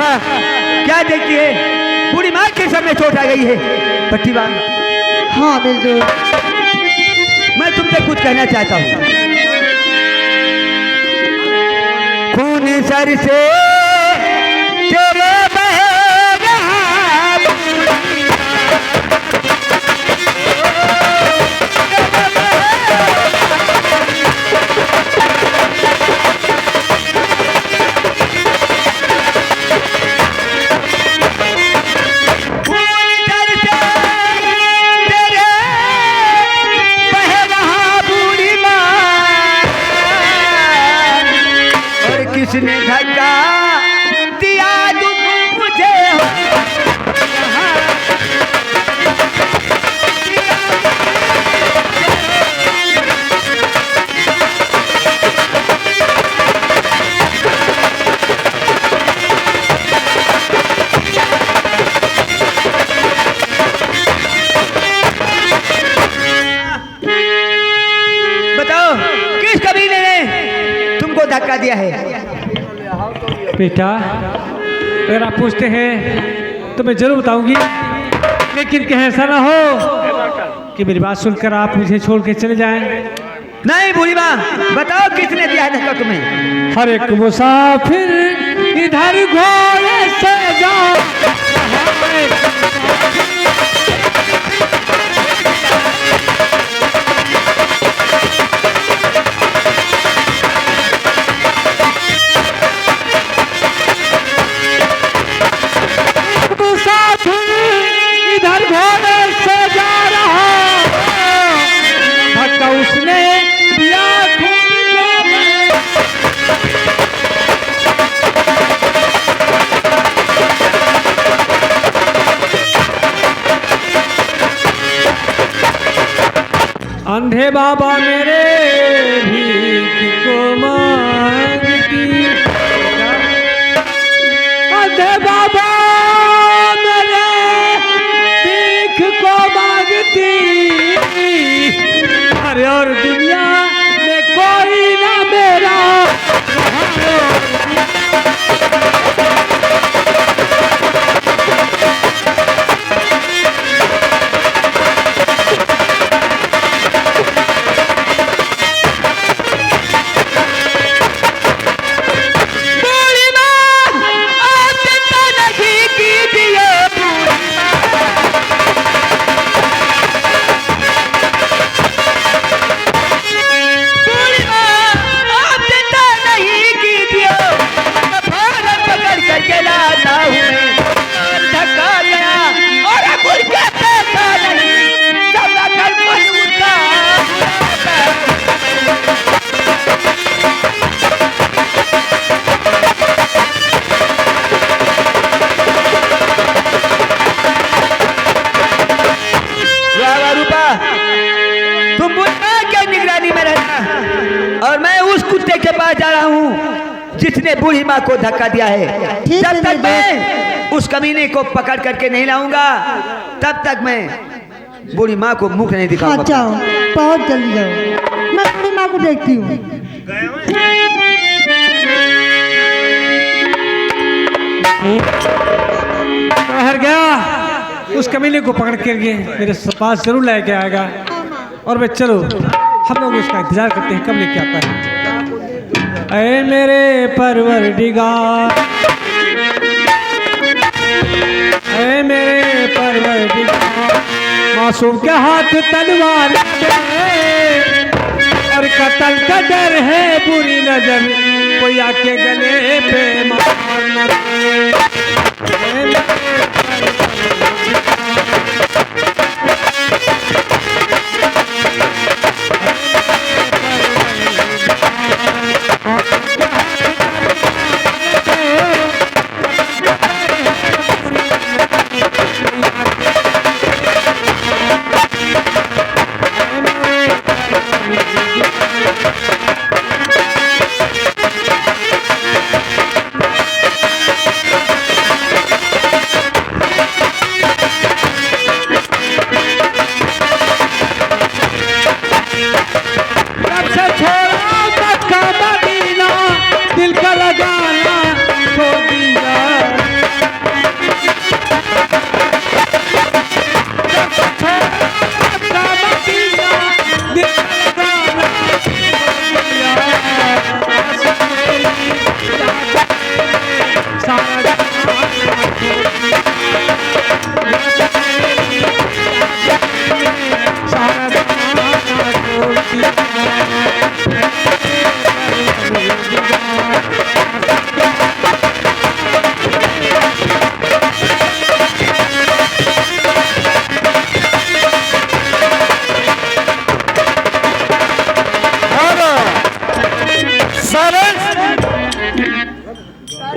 रूपा क्या देखती है? बूढ़ी माँ के सामने चोट आ गई है। पट्टी बांध। हाँ बिल्कुल। मैं तुमसे कुछ कहना चाहता हूँ। खून सर से तेरे बह रहा, किसने धक्का दिया तुम मुझे? बताओ किस कबीले ने तुमको धक्का दिया है? बेटा अगर आप पूछते हैं तो मैं जरूर बताऊंगी, लेकिन कहीं ऐसा ना हो कि मेरी बात सुनकर आप मुझे छोड़ के चले जाएं। नहीं बूढ़ी माँ, बताओ किसने दिया धक्का तुम्हें? हर एक मुसाफिर इधर घोड़े से जाओ। अंधे बाबा मेरे भीख को मांगती, अंधे बाबा मेरे भीख को मांगती, अरे और दुनिया में कोई ना मेरा। और मैं उस कुत्ते के पास जा रहा हूँ जिसने बूढ़ी माँ को धक्का दिया है। जब तक मैं उस कमीने को पकड़ करके नहीं लाऊंगा तब तक मैं बूढ़ी माँ को मुख नहीं दिखाऊंगा। हाँ, जाओ बहुत जल्दी जाओ, मैं बूढ़ी माँ को देखती हूँ। बाहर गया उस कमीने को पकड़ के मेरे पास जरूर लेके आएगा और मैं चलो हम लोग उसका इंतजार करते हैं कब लेके आता है। ऐ मेरे परवरदिगार, ऐ मेरे परवरदिगार, मासूम के हाथ तलवार और कत्ल का डर है, बुरी नजर कोई आके गले पे मारना।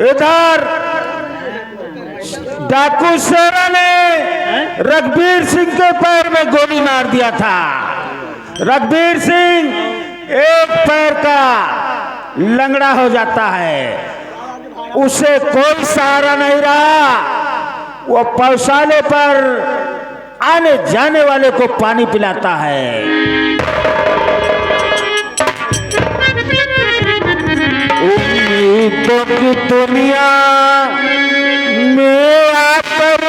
इधर डाकू शेरा ने रघुवीर सिंह के पैर में गोली मार दिया था। रघुवीर सिंह एक पैर का लंगड़ा हो जाता है, उसे कोई सहारा नहीं रहा। वो पौशाले पर आने जाने वाले को पानी पिलाता है। उम्मीदों की दुनिया में आकर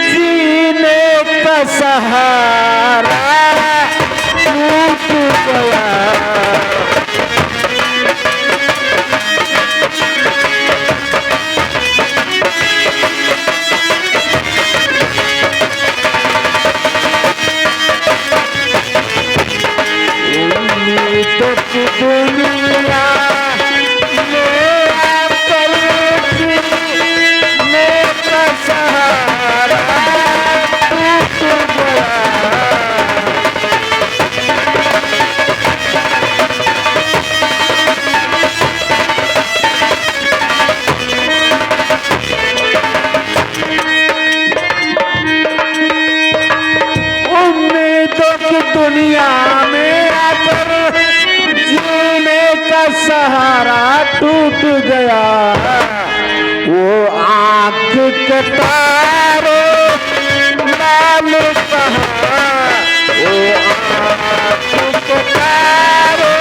जीने का सहारा टूट गया। उम्मीदों की दुनिया दुनिया में आकर जीने का सहारा टूट गया। वो आँख के तारे लाल कहाँ, वो आँख के तारे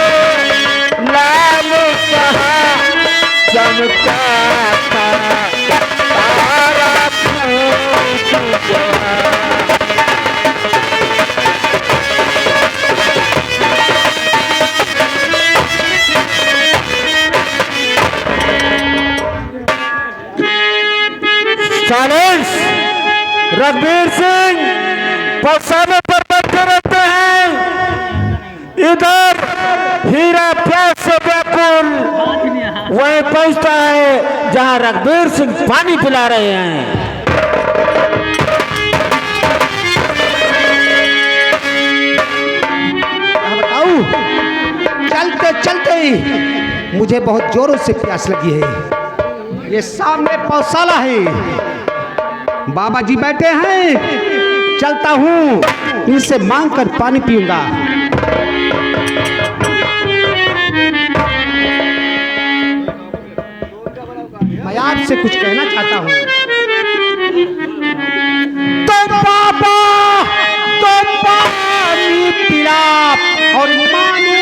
लाल कहाँ चमका था तारा टूट गया। रघुवीर सिंह पौशाले पर बैठे रहते हैं। इधर हीरा प्यास से व्याकुल वहीं पहुंचता है जहां रघुवीर सिंह पानी पिला रहे हैं। बताऊं, चलते चलते ही मुझे बहुत जोरों से प्यास लगी है। ये सामने पौशाला है, बाबा जी बैठे हैं, चलता हूँ इनसे मांग कर पानी पीऊंगा। मैं आपसे कुछ कहना चाहता हूँ। तो बाबा तो पानी पिला और मानू।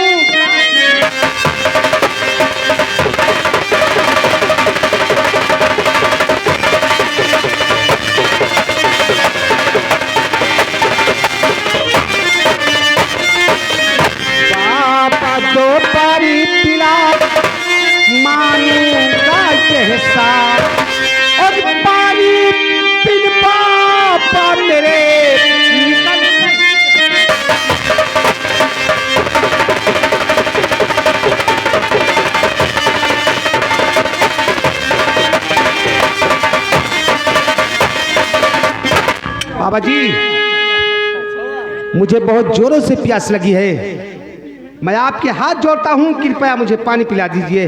दो पानी पिला मानूंगा जैसा, और पानी पिल पापा मेरे निकल बाबा जी, मुझे बहुत जोरों से प्यास लगी है। मैं आपके हाथ जोड़ता हूं, कृपया मुझे पानी पिला दीजिए।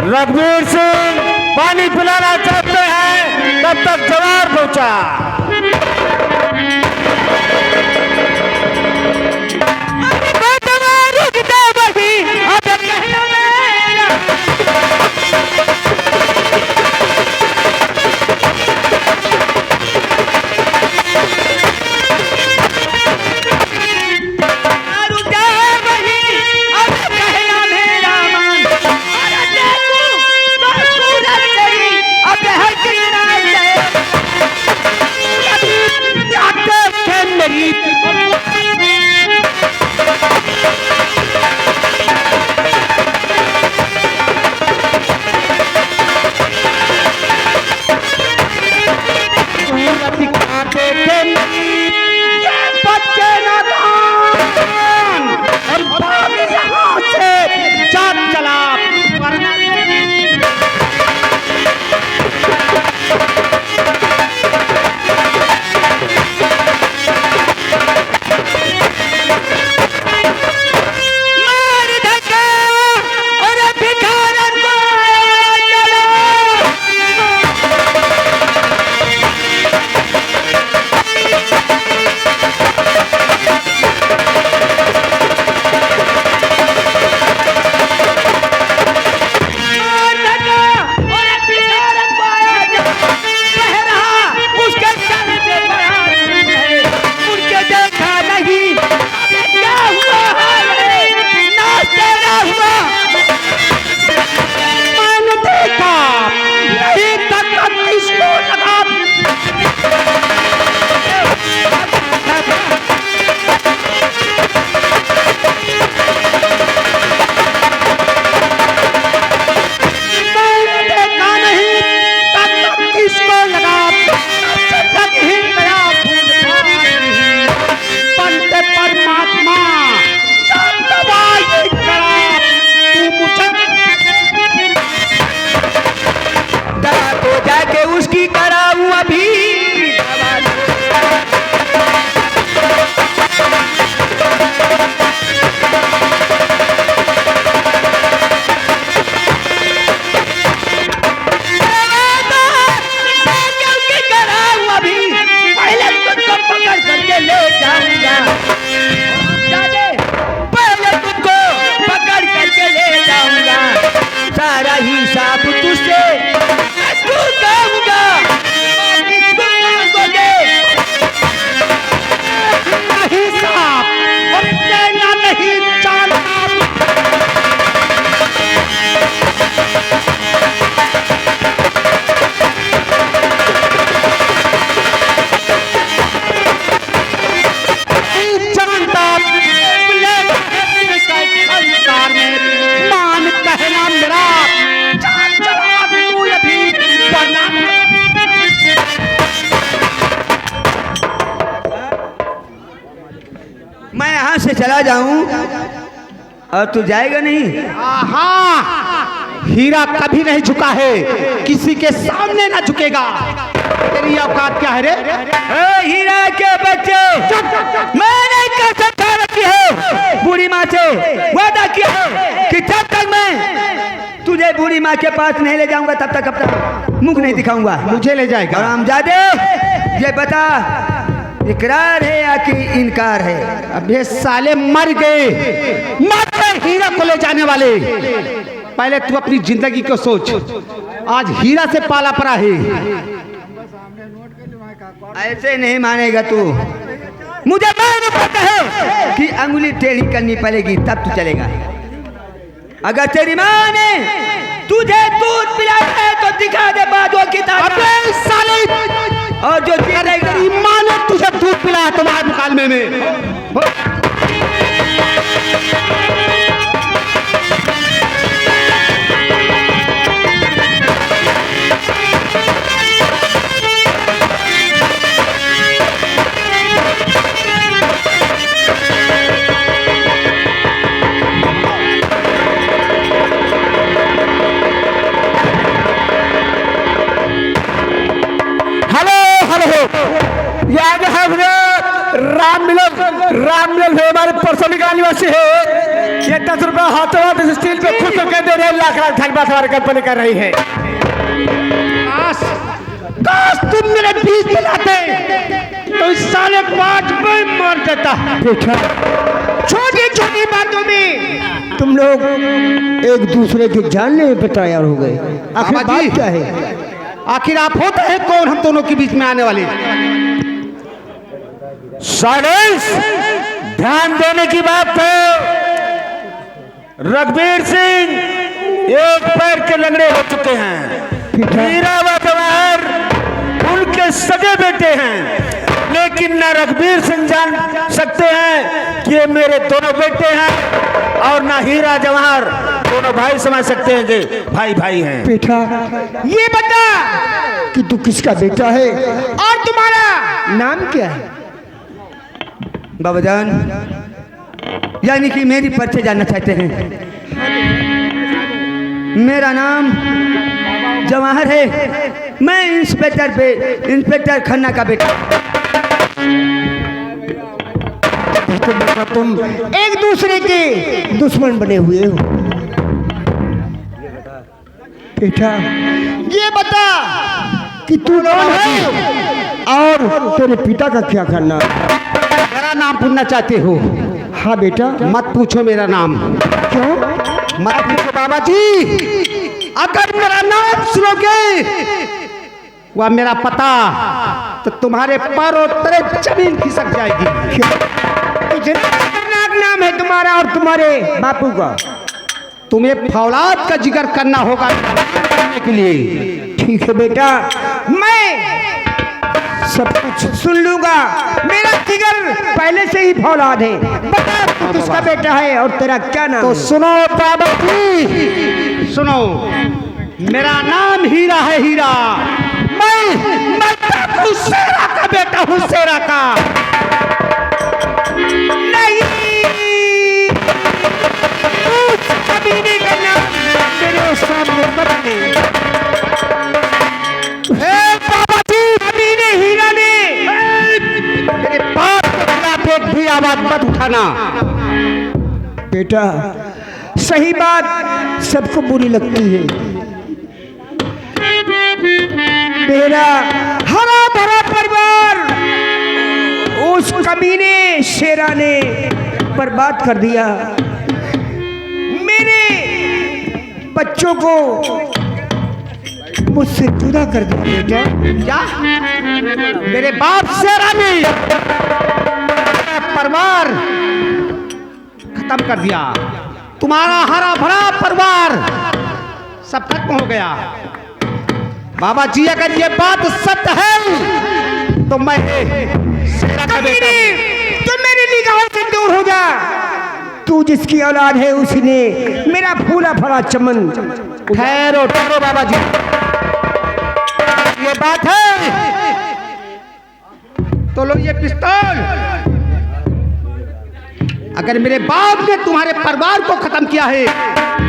रघुवीर सिंह पानी पिलाना चाहते हैं, तब तक जवाब पहुंचा। यहाँ से चला जाऊं और तू जाएगा नहीं? हाँ, हीरा कभी नहीं झुका है, किसी के सामने ना झुकेगा। तेरी औकात क्या है रे? ए हीरा के बच्चे, मैंने कसम खा रखी है बूढ़ी माँ से, वादा किया है कि जब तक मैं तुझे बूढ़ी माँ के पास नहीं ले जाऊंगा तब तक अपना मुख नहीं दिखाऊंगा। मुझे ले जाएगा? हरामजादे, ये बता इकरार है या कि इनकार है? अबे साले मर गए, मर गए हीरा को ले जाने वाले। पहले तू अपनी जिंदगी को सोच, आज हीरा से पाला पड़ा है। ऐसे नहीं मानेगा तू, मुझे मालूम पड़ता है कि अंगुली टेढ़ी करनी पड़ेगी तब तू चलेगा। अगर तेरी माँ ने तुझे दूध पिलाया है तो दिखा दे बाजू की ताकत। अबे साले, और जो तेरी माँ ने तुझे दूध पिलाया तुम्हारे मुकालमे में। याद है राम मिलन है हमारे परसों का निवासी है। ये 10 रुपया हाथों हाथ स्टील पे खुद को कह दे रहे, लाख लाख धन्यवाद हमारी कंपनी कर रही है। काश तुम मेरे बीच मिलाते तो इस साले को आज मैं मार देता। छोटी छोटी बातों में तुम लोग एक दूसरे के जानने में तैयार हो गए। आखिर बात क्या है? आखिर आप होते हैं कौन हम दोनों के बीच में आने वाले? साइलेंस, ध्यान देने की बात है। रघुवीर सिंह एक पैर के लंगड़े हो चुके हैं, हीरा व जवाहर उनके सगे बेटे हैं, लेकिन न रघुवीर सिंह जान सकते हैं कि ये मेरे दोनों बेटे हैं, और ना हीरा जवाहर दोनों भाई समझ सकते हैं कि भाई भाई हैं। बेटा, ये बता कि तू किसका बेटा है और तुम्हारा नाम क्या है? बाबाजान, यानी कि मेरी परिचय जानना चाहते हैं। मेरा नाम जवाहर है, मैं इंस्पेक्टर खन्ना का बेटा। तुम एक दूसरे के दुश्मन बने हुए हो। बेटा, ये बता कि तू कौन है और तेरे पिता का क्या करना? मेरा नाम पूछना चाहते हो? हाँ बेटा। मत पूछो मेरा नाम। क्यों मत पूछो बाबा जी। अगर मेरा नाम सुनोगे वह मेरा पता तो तुम्हारे पैरों तले जमीन खिसक जाएगी। खतरनाक नाम है तुम्हारा और तुम्हारे बापू का। तुम्हें फौलाद का जिक्र करना होगा करने के लिए। ठीक है बेटा, मैं सब कुछ सुन लूंगा। मेरा जिगर पहले से ही फौलाद है। बता तू किसका बेटा है और तेरा क्या नाम तो है? सुनो बाबा जी, सुनो, मेरा नाम हीरा है, हीरा। मैं हुसैरा का बेटा हूँ, हुसैरा का। नहीं, उस कमीने का नाम मेरे सामने मत ले। बाबा जी, कमीने हीरा ने मेरे बाप के खिलाफ एक भी आवाज मत उठाना। बेटा, सही बात सबको बुरी लगती है। मेरा हरा भरा परिवार उस कमीने शेरा ने बर्बाद कर दिया। मेरे बच्चों को मुझसे जुदा कर दिया। बेटा, क्या? मेरे बाप शेरा ने परिवार खत्म कर दिया। तुम्हारा हरा भरा परिवार सब खत्म हो गया। बाबा जी, अगर ये बात सत्य है तो मैं शेरा का बेटा हूं। तुम मेरी निगाहों से दूर हो जा। तू जिसकी औलाद है उसने मेरा फूला फला चमन। ठहरो ठहरो बाबा जी, ये बात है तो लो ये पिस्तौल। अगर मेरे बाप ने तुम्हारे परिवार को खत्म किया है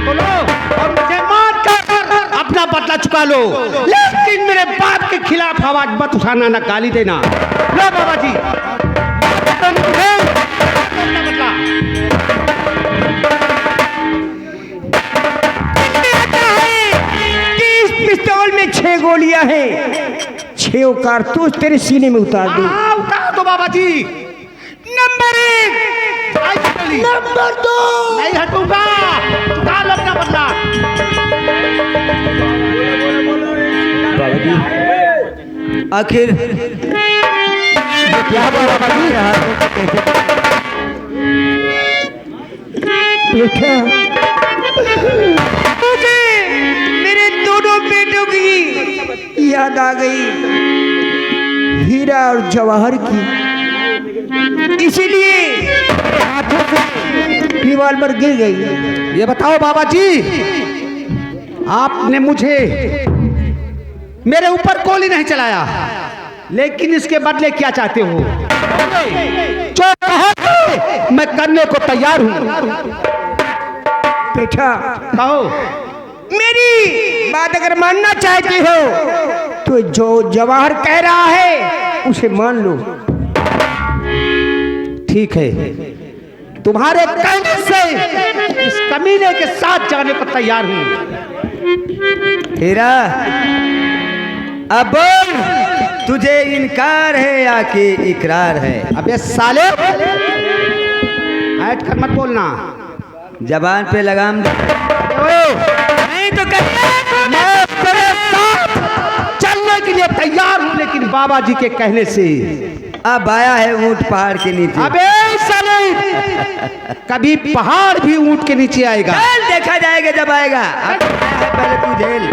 तो लो और मुझे मार कर अपना बदला चुका लो, लेकिन मेरे बाप के खिलाफ आवाज मत उठाना, ना गाली देना। लो बाबा जी, बदला। इस पिस्तौल में 6 गोलियां हैं, 6 कारतूस तेरे सीने में उतार दूं। हाँ, उतार दो बाबा जी। नंबर 1, नंबर 2, नहीं हटूंगा, उतार लो अपना बदला। आखिर ये क्या हुआ बाबा जी? बेटा मुझे मेरे दोनों बेटों की याद आ गई, हीरा और जवाहर की, इसीलिए हाथों से रिवॉल्वर गिर गई। ये बताओ बाबा जी, आपने मुझे मेरे ऊपर गोली नहीं चलाया, लेकिन इसके बदले क्या चाहते हो? जो कहो मैं करने को तैयार हूं। बेटा कहो। मेरी बात अगर मानना चाहते हो तो जो जवाहर कह रहा है उसे मान लो। ठीक है, तुम्हारे कहने से इस कमीने के साथ जाने को तैयार हूं। हीरा, अब बोल, तुझे इनकार है या कि इकरार है? अबे साले, ऐड कर मत बोलना, जबान पे लगाम दे। नहीं तो मैं तेरे साथ चलने के लिए तैयार हूं, लेकिन बाबा जी के कहने से। अब आया है ऊंट पहाड़ के नीचे। अबे साले, कभी पहाड़ भी ऊंट के नीचे आएगा। चल देखा जाएगा जब आएगा। अब पहले तू झेल।